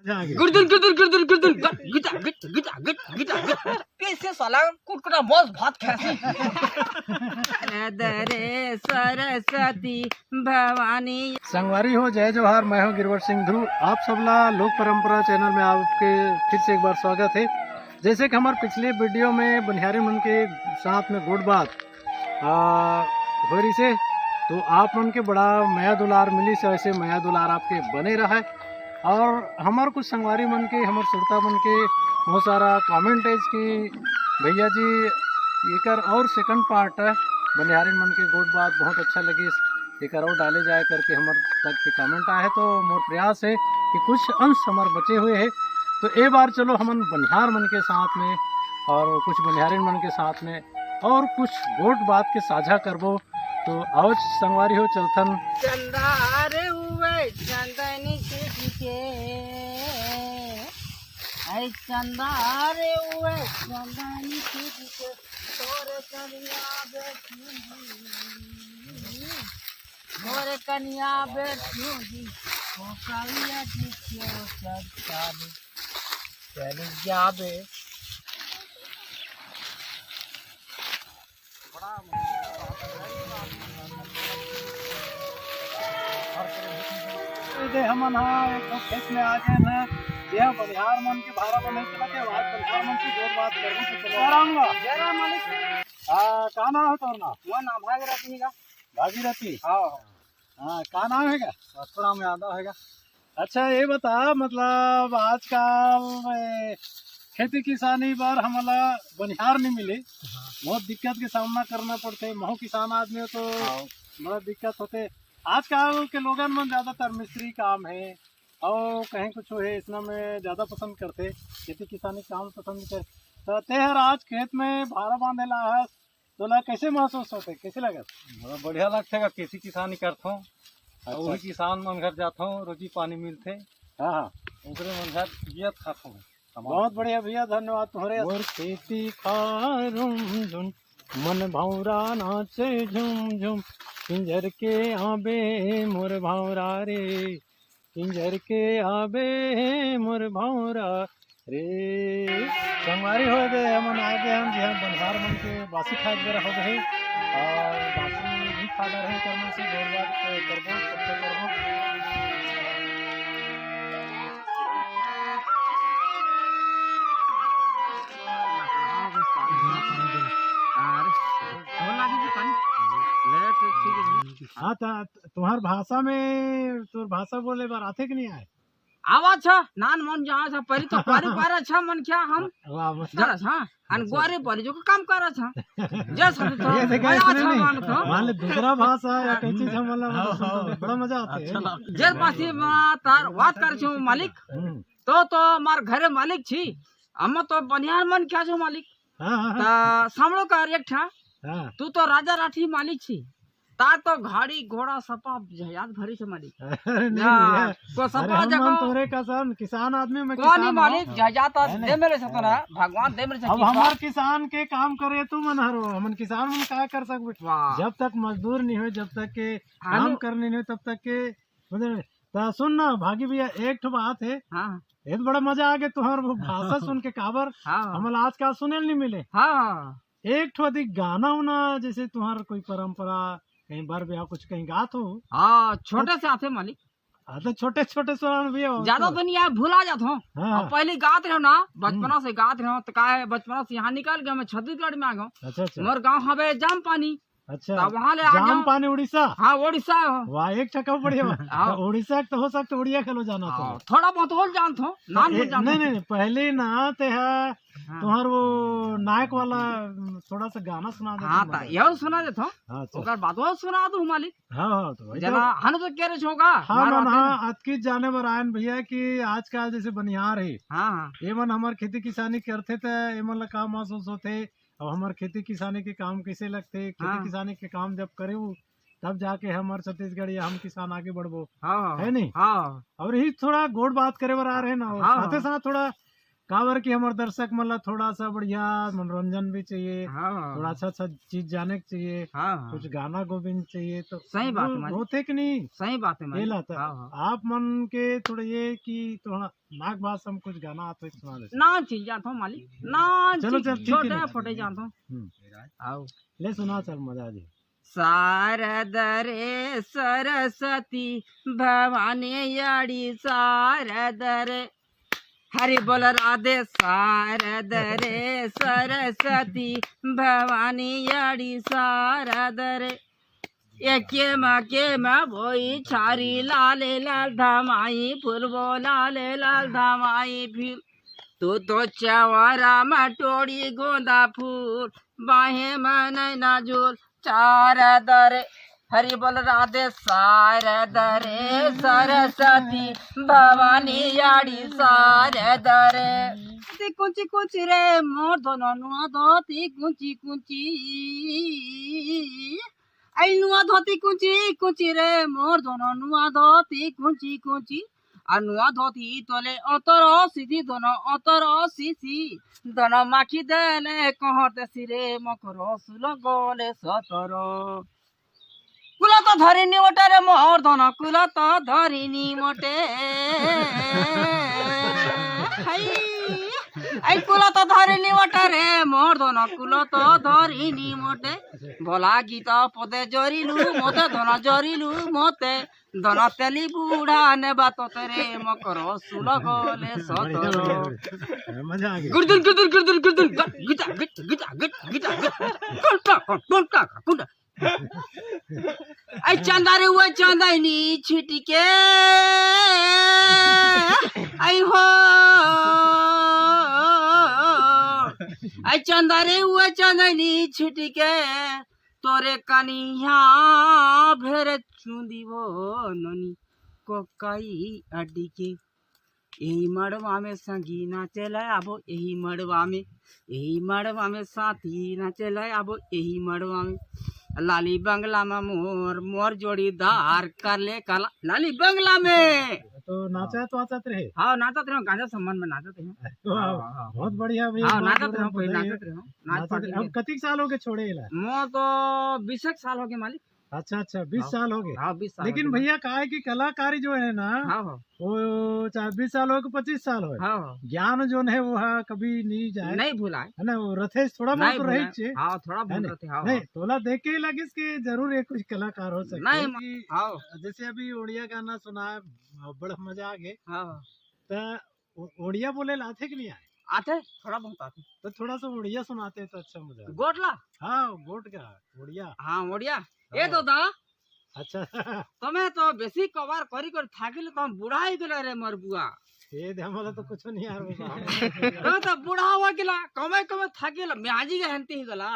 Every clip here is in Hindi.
गुर्दुल गुर्दुल गुर्दुल गुर्दुल गिटा गिटा गिटा गिटा गिटा कैसे साला कुटकुटा मौज भात खासी दरे सरस्वती भवानी। संगवारी हो, जय जोहार। मैं हूं गिरवर सिंह ध्रुव। आप सबला लोक परंपरा चैनल में आपके फिर से एक बार स्वागत है। जैसे कि हमारे पिछले वीडियो में बनिहारी मन के साथ में गुड़ बात हो रही से, तो आप मन के बड़ा माया दुलार मिली से, ऐसे माया दुलार आपके बने रहा है। और हमारे कुछ संगवारी मन के, हमारे श्रोता मन के बहुत सारा कमेंट है कि भैया जी एक और सेकंड पार्ट है बनिहारी मन के गुड़ बात बहुत अच्छा लगी, एक और डाले जाए करके हमारे तक के कमेंट आए। तो मोर प्रयास है कि कुछ अंश हमारे बचे हुए हैं, तो एक बार चलो हम बनिहार मन के साथ में और कुछ बनिहारी मन के साथ में और कुछ गोट बात के साझा करबो। तो आओ संगवारी हो, चलथन चंदार हुए चंदनी के ऐ चंदार हुए चंदनी के तोरे कनिया बैठूंगी ओ कलिया जी क्यों चल जाबे। हम एक खेत में आ गए ना, यह बनिहार मन के भाड़ा बने चला के आज बनिहार मन से जोर बात करने से चलो आऊंगा। जरा मालिक का नाम है तोर नाम? वो नाम भागीरथी का। भागीरथी? हाँ का नाम है? थोड़ा में याद है। अच्छा ये बता, मतलब आजकल खेती किसानी बार हमारा बनिहार नहीं मिले, बहुत दिक्कत के सामना करना पड़ते। महू किसान आदमी हो तो बहुत दिक्कत होते। आजकल के लोगन में ज्यादातर मिस्त्री काम है और कहीं कुछ है, इसमें में ज्यादा पसंद करते, खेती किसानी काम पसंद करते। तो तेहर आज खेत में भाड़ा बांधे ला है, तो ला कैसे महसूस होते, कैसे लगे? बड़ा बढ़िया लगते है, खेती किसानी करता हूँ। अच्छा। वही किसान मन घर जाता हूँ, रोजी पानी मिलते। हाँ उनके मन घर जियत खाता हूँ। बहुत बढ़िया भैया, धन्यवाद तुम्हारे। मोर खेती खारुम झुम मन भौरा नाचे झुम झुम, पिंजर के आबे मोर भौरा रे, पिंजर के आबे मोर भौरा रे। संगवारी हो गए हम आ गए, हम जी बनिहार मन के बासी खाद वगैरह हो गए और बासी भी खा रहे कर्म से जोर बात करबो, सबसे करबो। हाँ, तुम्हार भाषा में तो भाषा बोले बार आते कि नहीं आए? आवा छ नान मन जहाँ छ परी तो पारी पारा छ मन क्या हम कर छ अन गोरे परी जो काम कर छ जस तो ये देखा आया इसने छ नहीं, मन तो मान ले दूसरा भाषा या कई चीज हम मतलब बड़ा मजा आता है। जर पासी तार बात कर छु मालिक तो मार घरे मालिक छी, हम तो बनियार मन क्या छो मालिक। ता सामलो का एक था, तू तो राजा राठी मालिक छी, तार तो गाड़ी घोड़ा सपा जहाज भरी से मालिक। को सपा जगह तोरे कसम किसान आदमी में कौन मालिक जहाज दे मेरे से ना भगवान दे मेरे से। अब हमार किसान के काम करे तू मन हरो, हमन किसान मन का कर सकबे? जब तक मजदूर नहीं हो, जब तक के काम करने नहीं हो, तब तक के सुन ना भागी भैया, एक ठो बात है। हाँ ये तो बड़ा मजा आ गया तुम्हार भाषा सुन के। काबर हम आजकल सुने नहीं मिले। हाँ एक ठो अधिक गाना होना, जैसे तुम्हार कोई परंपरा कहीं बार ब्याह कुछ कहीं गात हो। हाँ छोटे से आते मालिक। हाँ तो छोटे छोटे स्वरण भी हो, ज्यादा तो नहीं है, भूला जाता हूँ। हाँ। पहले गात रहो ना, बचपना से गात रहो तो का है, बचपना से यहाँ निकल गया, मैं छत्तीसगढ़ में आ गया। अच्छा। मोर गाँव हवे जाम पानी। अच्छा, वहाँ ले जाम पानी उड़ीसा? हाँ उड़ीसा। वाह, एक टका बढ़िया। उड़ीसा तो हो सकता उड़िया खेलो जाना तो थोड़ा बहुत हो जानता हूँ, नाम नहीं पहले ना ते है तुम्हार वो नायक वाला थोड़ा सा गाना सुना दे। हाँ यह सुना देता हूँ, बात सुना दू मालिक। हाँ तो जना हन तो कह रहे होगा। हाँ आज की जाने पर आयन भैया की आजकल जैसे बनिहार है, हाँ ये मन हमार खेती किसानी करते थे, ये मन का महसूस होते। अब हमारे खेती किसानी के काम कैसे लगते, खेती किसानी के काम जब करे तब जाके हमारे छत्तीसगढ़ या हम किसान आगे बढ़बो, है नहीं? और यही थोड़ा गोड़ बात करे बर आ रहे ना, साथ थोड़ा कावर की हमारे दर्शक मतलब थोड़ा सा बढ़िया मनोरंजन भी चाहिए, हाँ थोड़ा अच्छा चीज जाने के चाहिए, हाँ कुछ गाना गोविंद चाहिए, तो सही बात है मालिक, होते कि नहीं, सही बात है ये मालिक। लाता हाँ हाँ आप मन के थोड़ा ये कि थोड़ा नाक भाषा में कुछ गाना आता है सुना दे। ना चीज जानता हूँ मालिक, ना चलो चीज चल ठीक है छोटे ना। फटे जानता हूँ। आओ ले सुना चल मजा आ जाए। शारद रे सरस्वती भवानी याड़ी शारद रे, हरि बोल राधे शारद रे सरस्वती भवानी याड़ी शारद रे, के में बोई छारी लाले लाल धमाई फूल वो लाले लाल धमाई फिर, तू तो चवारा मटोड़ी गोंदा फूल बाहे मन नाजुल शारद रे, हरि बोल राधे शारद रे सरस्वती भवानी याड़ी शारद रे, कुंची कुंची रे मोर दोनों नुआ धोती कुंची कुंची, आई नुआ धोती कुंची कुंची रे मोर दोनों नुआ धोती कुंची कुंची, नुआ धोती तोले अतर सीधी दोनों अतर सीसी दोनों माखी देले कहते सिरे मकर सुल गले सतर, कुला तो धरिनी मोटे रे मोर धन कुला तो धरिनी मोटे, आई कुला तो धरिनी मोटे रे मोर धन कुला तो धरिनी मोटे, भला गीता पदे जरिलु मोते धन जरिलु मोते धन तेली बूढ़ा ने बात तेरे मकर सुल गले सतर, मजा आ गया। गुर्दुल गुर्दुल गुर्दुल गुर्दुल गिटा गिट गिटा गिट गिटा कुंटा कुंटा कुंटा, आई चंदारे हुए चंदानी छिटी के, आई हो आई चंदारे हुए चंदानी छिटी के, तोरे कनिया भेरे चुंदी वो ननी कोकाई अड्डी के, यही मड़वा में संगी नाचे लाए आबो, यही मड़वा में साथी नाचे लाए आबो, यही मड़वा में लाली बंगला में मोर मोर जोड़ीदार कर ले काला, लाली बंगला में तो नाचा तो आता रहे। हाँ नाचत रहो, गांजा सम्मान में नाचत रहो। बहुत बढ़िया भैया। हाँ नाचत रहो, कोई नाचत रहो, नाच पार्टी अब कतिक साल हो गए छोड़े इला? मो तो 20 साल हो गए मालिक। अच्छा अच्छा 20 साल हो गए। हाँ 20 साल। लेकिन भैया का है कि कलाकारी जो है ना, हाँ वो चाहे 20 साल हो कि 25 साल हो, हाँ ज्ञान जो है वो कभी नहीं जाए, नहीं भूला है ना, वो रथे थोड़ा बहुत तो रही छे। हाँ थोड़ा बहुत रथे। हाँ नहीं तोला देख के लगे कि जरूर एक कुछ कलाकार हो सकते नहीं। कि हाँ जैसे अभी उड़िया गाना सुना है, बड़ा मजा आ गए। हाँ तो उड़िया बोले लाते कि नहीं आए? आते, थोड़ा बहुत आते। तो थोड़ा सा उड़िया सुनाते तो अच्छा मजा। गोटला? हाँ गोट का उड़िया। हाँ उड़िया ए तो दा। अच्छा तमें तो बेसी कवर करी कर थाकिले तुम बुढ़ा ही गेला रे मोर बुआ। ये हमला तो कुछ नहीं यार। तो बुढ़ा हुआ गेला, कमे कमे थाकिला, म्याजी के हंती ही गला,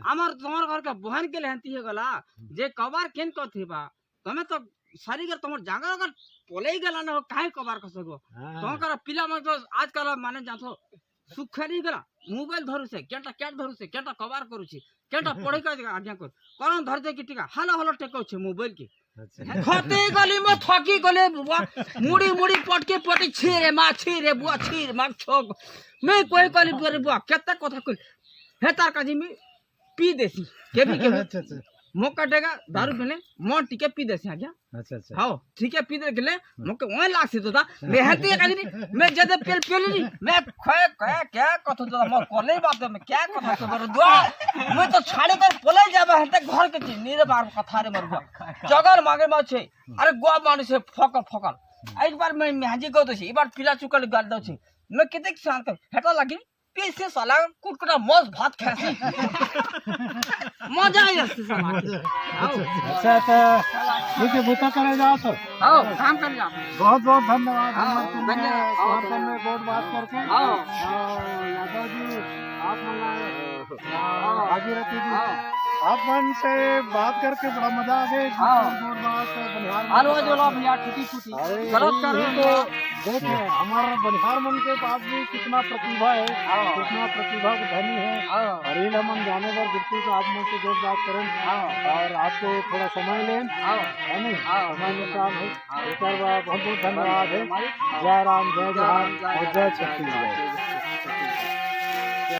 हमर तोहर घर का बहन के हंती ही गला, जे कवर केन को थीबा तमें तो सारी कर तोमर जांगर अगर पोले ही गला न काहे कवर कर सको। तो कर पिला में तो आजकल माने जातो सुखरी गला, मोबाइल धरु से केटा कैट धरु से केटा कवर करू छी, केटा पढ़े का आज्ञा कर कोन धर दे की टिका हालो हालो टेको छे मोबाइल के। खते गली में थकी गले बुआ, मुड़ी मुड़ी पटके पटी छीरे मा छीरे बुआ छीर मा छोक मैं कोई गली बुआ केते कथा कल हे तार काजी में पी देसी के भी के। अच्छा अच्छा मोका देगा दारू पीने मोन टिके पी देसी आज्ञा। अच्छा अच्छा हां ठीक है पी दे गेले मोके ओए लागसी तो ता मैं हती काजी नहीं मैं जदे पेल पेली मैं खय खय क्या कथा तो म कोले बात में क्या कथा तो बर दुआ मैं तो छाड़े कर पोले जाबे हते घर के चीज नीरे बार कथा रे मर जगल मागे मा छे अरे गोआ माने से फकल फकल एक बार मैं म्याजी गो तो छे एक बार पिला चुकल गाल दो छे मैं किते शांत हेटा लागी पीसे साला कुटकुटा मौज भात खासी मजा आई जाती समाज। अच्छा तो ठीक है बुता करे जाओ तो आओ काम कर जा। बहुत बहुत धन्यवाद। धन्यवाद में बहुत बात करके। यादव जी आप हमारे भागीरथी जी आप मन से बात करके बड़ा मजा आ गया। हाँ। गोड़ बात बनिहार मन आलो के जो लो साथ। भैया टूटी फूटी अरे गलत कर यही रहे तो देखे हमारा बनिहार मन के पास भी कितना प्रतिभा है, हाँ। कितना प्रतिभा के धनी है। हाँ और इन हम जाने पर बिल्कुल तो आप मन से जो बात करें हाँ और आपको थोड़ा समय लें, हाँ है नहीं? हाँ। समय निकाल है। हाँ। एक बार बहुत बहुत धन्यवाद है। मालिक जय राम, जय जोहार और जय छत्तीसगढ़।